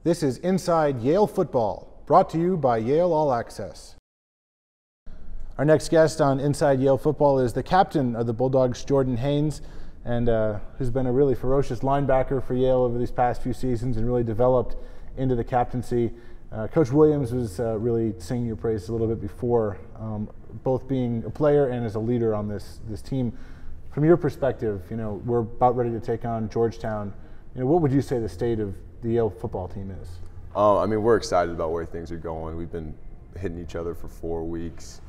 This is Inside Yale Football, brought to you by Yale All Access. Our next guest on Inside Yale Football is the captain of the Bulldogs, Jordan Haynes, and who's been a really ferocious linebacker for Yale over these past few seasons and really developed into the captaincy. Coach Williams was really singing your praise a little bit before, both being a player and as a leader on this team. From your perspective, we're about ready to take on Georgetown. What would you say the state of the Yale football team is? We're excited about where things are going. We've been hitting each other for 4 weeks.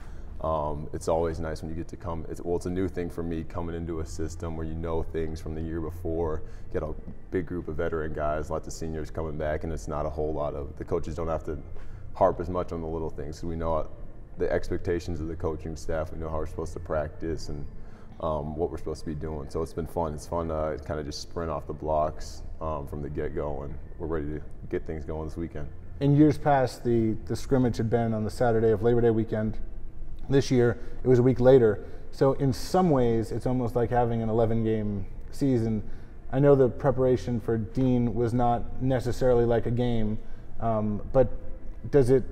It's always nice when you get to come. It's a new thing for me coming into a system where you know things from the year before. Get a big group of veteran guys, lots of seniors coming back, and it's not a whole lot of the coaches don't have to harp as much on the little things. So we know the expectations of the coaching staff. We know how we're supposed to practice and what we're supposed to be doing. So it's been fun. It's fun to kind of just sprint off the blocks from the get-go, and we're ready to get things going this weekend. In years past, the scrimmage had been on the Saturday of Labor Day weekend. This year, it was a week later. So in some ways, it's almost like having an 11-game season. I know the preparation for Dean was not necessarily like a game, but does it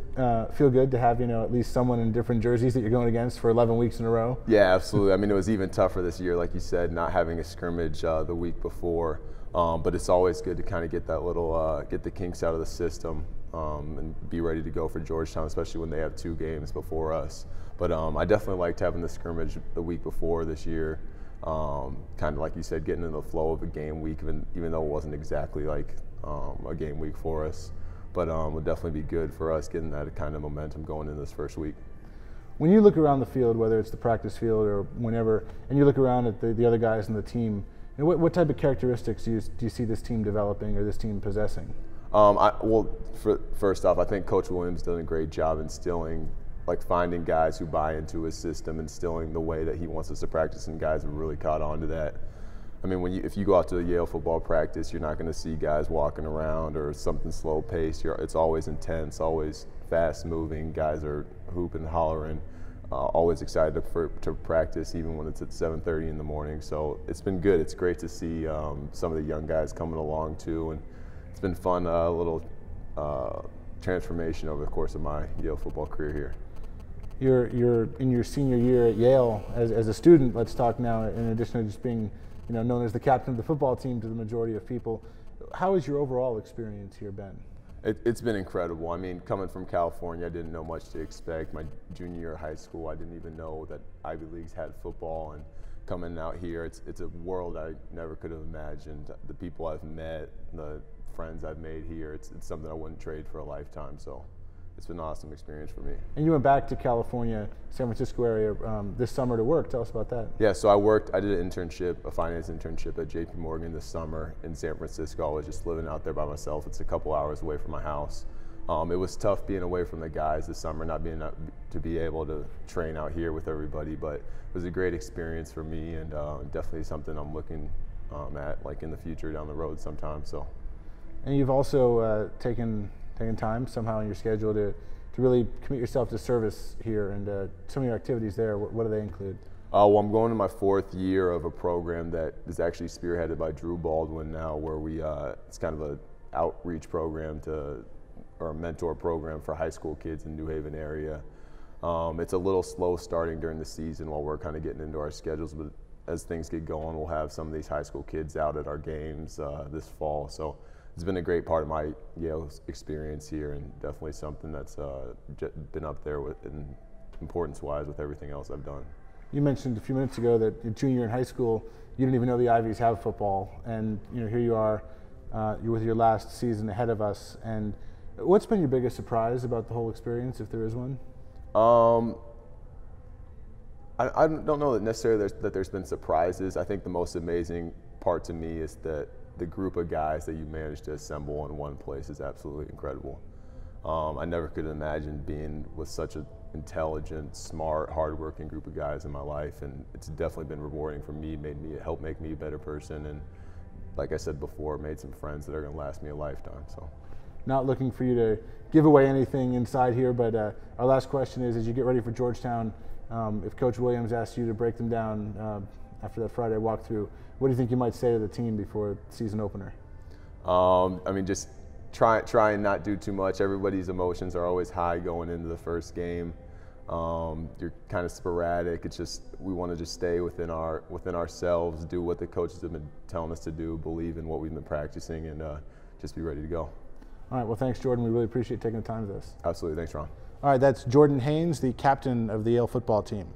feel good to have at least someone in different jerseys that you're going against for 11 weeks in a row? Yeah, absolutely. It was even tougher this year, like you said, not having a scrimmage the week before. But it's always good to kind of get that little get the kinks out of the system and be ready to go for Georgetown, especially when they have 2 games before us. But I definitely liked having the scrimmage the week before this year. Kind of like you said, getting in the flow of a game week, even though it wasn't exactly like a game week for us. But it would definitely be good for us getting that kind of momentum going in this first week. When you look around the field, whether it's the practice field or whenever, and you look around at the other guys in the team, what type of characteristics do you see this team developing or this team possessing? First off, I think Coach Williams done a great job instilling, finding guys who buy into his system, instilling the way that he wants us to practice, and guys have really caught on to that. If you go out to a Yale football practice, you're not going to see guys walking around or something slow paced. It's always intense, always fast moving. Guys are hooping, hollering, always excited to practice, even when it's at 7:30 in the morning. So it's been good. It's great to see some of the young guys coming along too, and it's been fun. A little transformation over the course of my Yale football career here. You're in your senior year at Yale as a student. Let's talk now. In addition to just being known as the captain of the football team to the majority of people, how has your overall experience here been? It's been incredible. Coming from California, I didn't know much to expect. My junior year of high school, I didn't even know that Ivy Leagues had football. And coming out here, it's a world I never could have imagined. The people I've met, the friends I've made here, it's something I wouldn't trade for a lifetime. So it's been an awesome experience for me. And you went back to California, San Francisco area this summer to work. Tell us about that. Yeah, so I did an internship, a finance internship at JP Morgan this summer in San Francisco. I was just living out there by myself. It's a couple hours away from my house. It was tough being away from the guys this summer, not being to be able to train out here with everybody, but it was a great experience for me, and definitely something I'm looking at in the future down the road sometime. So. And you've also taken time somehow in your schedule to really commit yourself to service here, and some of your activities there, what do they include? Well, I'm going to my 4th year of a program that is actually spearheaded by Drew Baldwin now, where it's kind of an outreach program or a mentor program for high school kids in New Haven area. It's a little slow starting during the season while we're kind of getting into our schedules, but as things get going, we'll have some of these high school kids out at our games this fall. So it's been a great part of my Yale experience here, and definitely something that's been up there in importance-wise with everything else I've done. You mentioned a few minutes ago that your junior year in high school, you didn't even know the Ivies have football, and here you are, you're with your last season ahead of us. And what's been your biggest surprise about the whole experience, if there is one? I don't know that necessarily that there's been surprises. I think the most amazing part to me is that the group of guys that you managed to assemble in one place is absolutely incredible. I never could imagine being with such an intelligent, smart, hardworking group of guys in my life, and it's definitely been rewarding for me, helped make me a better person, and like I said before, made some friends that are going to last me a lifetime. So, not looking for you to give away anything inside here, but our last question is, as you get ready for Georgetown, if Coach Williams asks you to break them down after that Friday walkthrough, what do you think you might say to the team before the season opener? Just try and not do too much. Everybody's emotions are always high going into the first game. You're kind of sporadic. It's just we want to just stay within ourselves, do what the coaches have been telling us to do, believe in what we've been practicing, and just be ready to go. All right. Well, thanks, Jordan. We really appreciate taking the time with us. Absolutely. Thanks, Ron. All right. That's Jordan Haynes, the captain of the Yale football team.